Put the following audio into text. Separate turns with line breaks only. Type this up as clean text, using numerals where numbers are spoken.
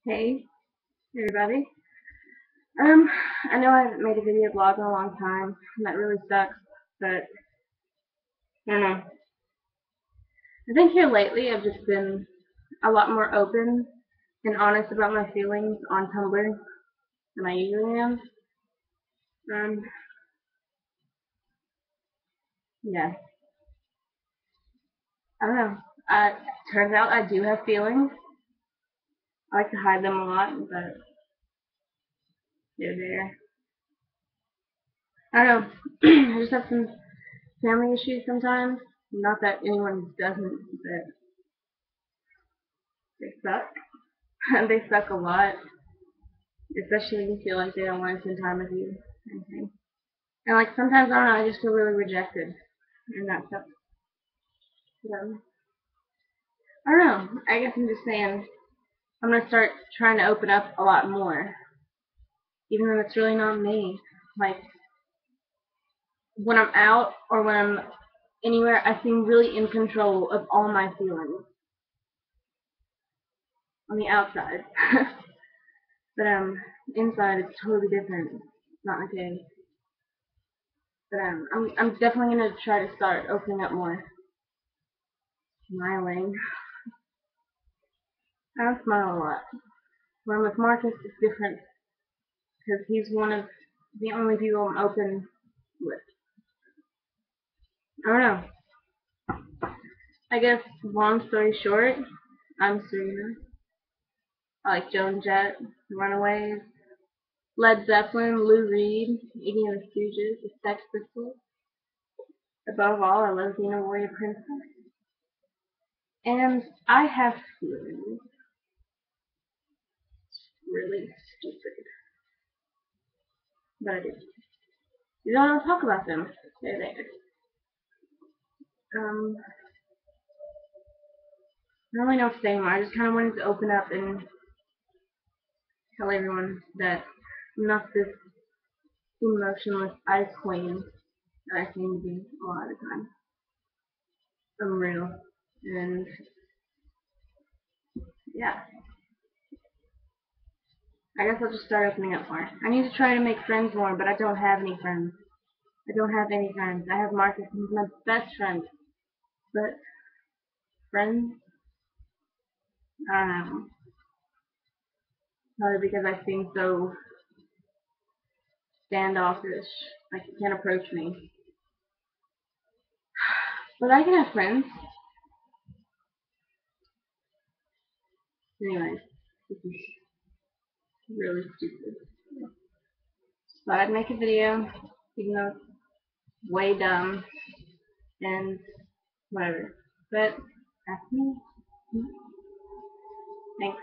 Hey, everybody. Um, I know I haven't made a video blog in a long time, and that really sucks, but I don't know. I think here lately I've just been a lot more open and honest about my feelings on Tumblr than I usually am. Um, yeah, I don't know. Turns out I do have feelings. I like to hide them a lot, but they're there. I don't know. I just have some family issues sometimes. Not that anyone doesn't, but they suck. They suck a lot. Especially when you feel like they don't want to spend time with you. Okay. And like sometimes I don't know, I just feel really rejected and that stuff. So, I don't know. I guess I'm just saying I'm gonna start trying to open up a lot more, even though it's really not me. Like when I'm out or when I'm anywhere, I seem really in control of all my feelings on the outside, but inside it's totally different. It's not okay. But I'm definitely gonna try to start opening up more, smiling. I don't smile a lot. When I'm with Marcus, it's different because he's one of the only people I'm open with. I don't know. I guess long story short, I'm Serena. I like Joan Jett, The Runaways, Led Zeppelin, Lou Reed, Iggy and the Stooges, The Sex Pistols. Above all, I love being a warrior princess. And I have feelings. Really stupid. But I do. You don't talk about them. They're there. Um, I don't really know what to say anymore. I just kind of wanted to open up and tell everyone that I'm not this emotionless ice queen that I seem to be a lot of the time. I'm real. And yeah, I guess I'll just start opening up more. I need to try to make friends more, but I don't have any friends. I don't have any friends. I have Marcus, and he's my best friend. But friends, I don't know. Probably because I seem so standoffish. Like you can't approach me. But I can have friends. Anyway, this is really stupid. Thought I'd make a video, even though it's way dumb and whatever. But that's me. Thanks.